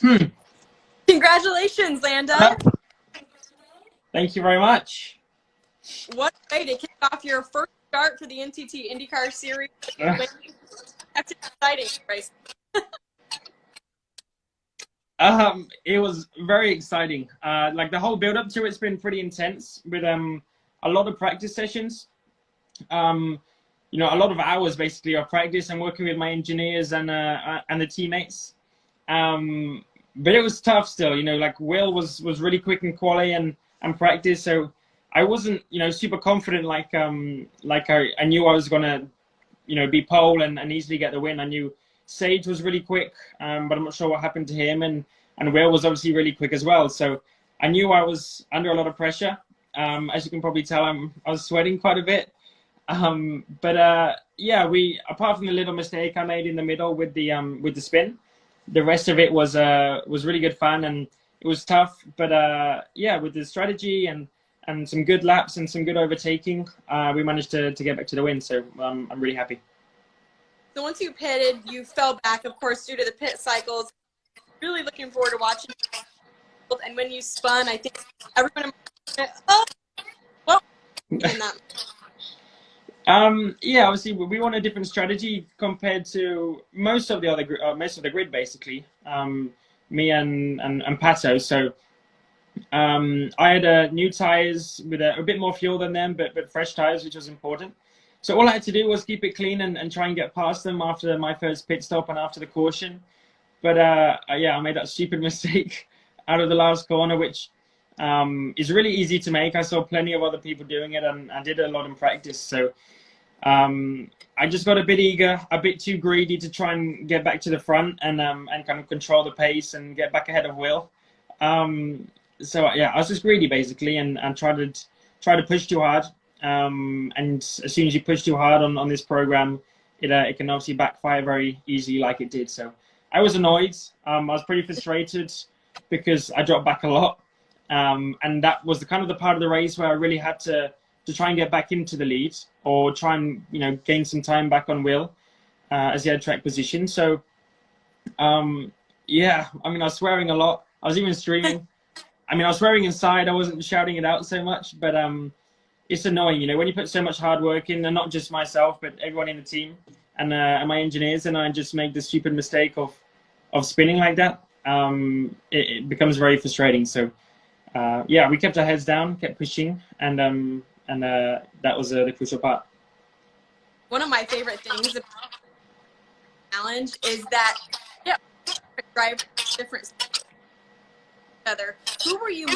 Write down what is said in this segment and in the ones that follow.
Hmm. Congratulations, Lando. Thank you very much. What a way to kick off your first start for the NTT IndyCar Series. That's exciting, Bryce. It was very exciting. Like the whole build up to it's been pretty intense with a lot of practice sessions. Um, a lot of hours basically of practice and working with my engineers and the teammates. But it was tough still. Like Will was really quick in quali and practice, so I wasn't super confident. Like I knew I was gonna be pole and easily get the win. I knew Sage was really quick, but I'm not sure what happened to him. And Will was obviously really quick as well. So I knew I was under a lot of pressure. As you can probably tell, I was sweating quite a bit. But yeah, apart from the little mistake I made in the middle with the spin, the rest of it was really good fun, and it was tough. But yeah, with the strategy and some good laps and some good overtaking, we managed to get back to the win. So I'm really happy. So once you pitted, you fell back, of course, due to the pit cycles. Really looking forward to watching. And when you spun, I think everyone, oh, well, in that. Yeah, obviously we want a different strategy compared to most of the grid, basically. Me and Pato. So I had new tires with a bit more fuel than them, but fresh tires, which was important. So all I had to do was keep it clean and try and get past them after my first pit stop and after the caution. But yeah, I made that stupid mistake out of the last corner, which is really easy to make. I saw plenty of other people doing it, and I did it a lot in practice. So I just got a bit eager, a bit too greedy to try and get back to the front and kind of control the pace and get back ahead of Will. So yeah, I was just greedy basically, and tried to push too hard. And as soon as you push too hard on this program, it can obviously backfire very easily, like it did. So I was annoyed. I was pretty frustrated because I dropped back a lot, and that was the part of the race where I really had to try and get back into the lead or try and gain some time back on Will as he had track position. So yeah, I mean I was swearing a lot. I was even streaming. I mean I was swearing inside. I wasn't shouting it out so much, but it's annoying, when you put so much hard work in, and not just myself, but everyone in the team and my engineers, and I just make the stupid mistake of spinning like that. It becomes very frustrating. So yeah, we kept our heads down, kept pushing, and that was the crucial part. One of my favorite things about the challenge is that drive different other. Who were you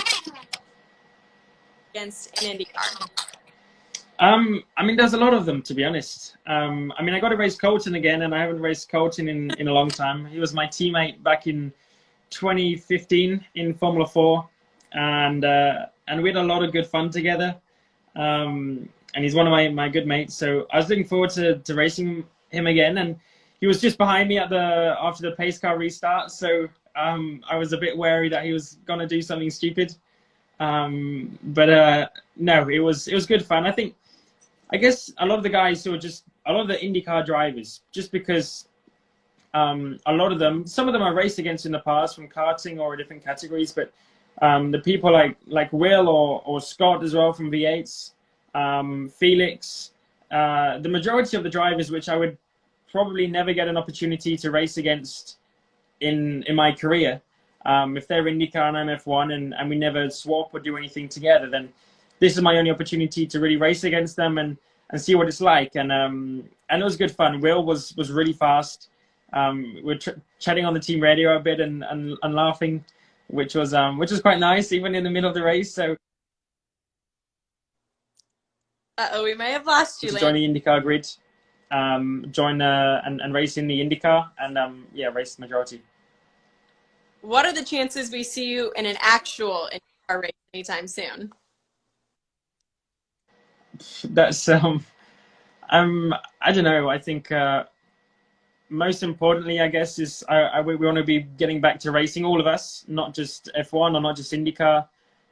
against in IndyCar? I mean, there's a lot of them, to be honest. I mean, I got to race Colton again, and I haven't raced Colton in a long time. He was my teammate back in 2015 in Formula 4, and we had a lot of good fun together. And he's one of my good mates, so I was looking forward to racing him again. And he was just behind me after the pace car restart, so I was a bit wary that he was gonna do something stupid. But no, it was good fun. I guess a lot of the guys who are just a lot of the IndyCar drivers, just because a lot of them, some of them I raced against in the past from karting or different categories, but the people like Will or Scott as well from V8s, Felix, the majority of the drivers which I would probably never get an opportunity to race against in my career. If they're IndyCar and I'm F1 and we never swap or do anything together, then this is my only opportunity to really race against them and see what it's like. And it was good fun. Will was really fast. We're chatting on the team radio a bit and laughing, which was quite nice, even in the middle of the race. So we may have lost you. Join the IndyCar grid, join and race in the IndyCar, and yeah, race the majority. What are the chances we see you in an actual IndyCar race anytime soon? That's I don't know. I think most importantly, I guess, is we want to be getting back to racing, all of us, not just F1 or not just IndyCar,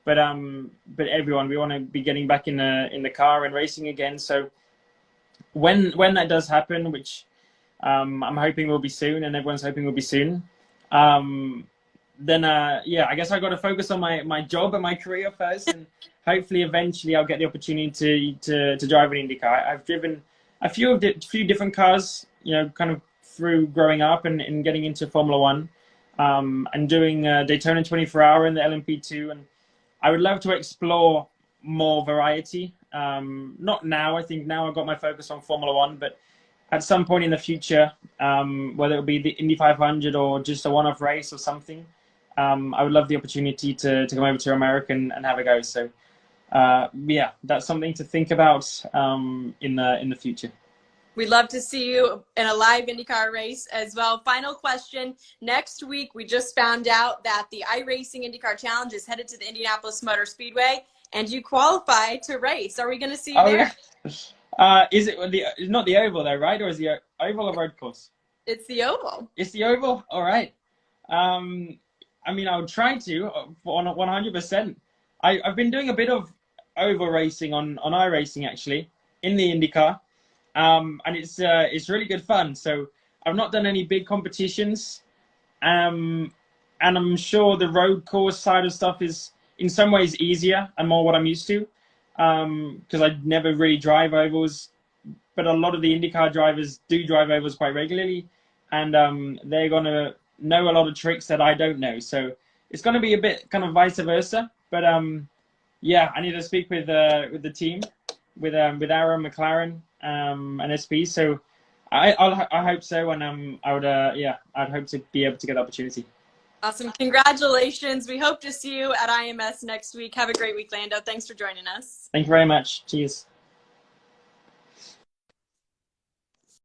but everyone. We want to be getting back in the car and racing again. So when that does happen, which I'm hoping will be soon, and everyone's hoping will be soon, then yeah, I guess I got to focus on my job and my career first, and hopefully eventually I'll get the opportunity to drive an IndyCar. I've driven a few different cars, you know, kind of through growing up and getting into Formula One, and doing Daytona 24 Hour in the LMP2, and I would love to explore more variety. Not now. I think now I've got my focus on Formula One, but at some point in the future, whether it be the Indy 500 or just a one-off race or something, I would love the opportunity to come over to America and have a go. So, yeah, that's something to think about in the future. We'd love to see you in a live IndyCar race as well. Final question. Next week, we just found out that the iRacing IndyCar Challenge is headed to the Indianapolis Motor Speedway, and you qualify to race. Are we going to see you there? Yeah. Is it it's not the oval though, right? Or is the oval a road course? It's the oval. It's the oval? All right. I mean, I would try to, 100%. I've been doing a bit of oval racing on iRacing, actually, in the IndyCar. And it's really good fun. So I've not done any big competitions, and I'm sure the road course side of stuff is in some ways easier and more what I'm used to, because I never really drive ovals, but a lot of the IndyCar drivers do drive ovals quite regularly, and they're gonna know a lot of tricks that I don't know. So it's gonna be a bit kind of vice versa. But yeah, I need to speak with the team, with Aaron McLaren and SP. So I hope so, and I'd hope to be able to get the opportunity. Awesome. Congratulations. We hope to see you at IMS next week. Have a great week, Lando. Thanks for joining us. Thank you very much. Cheers.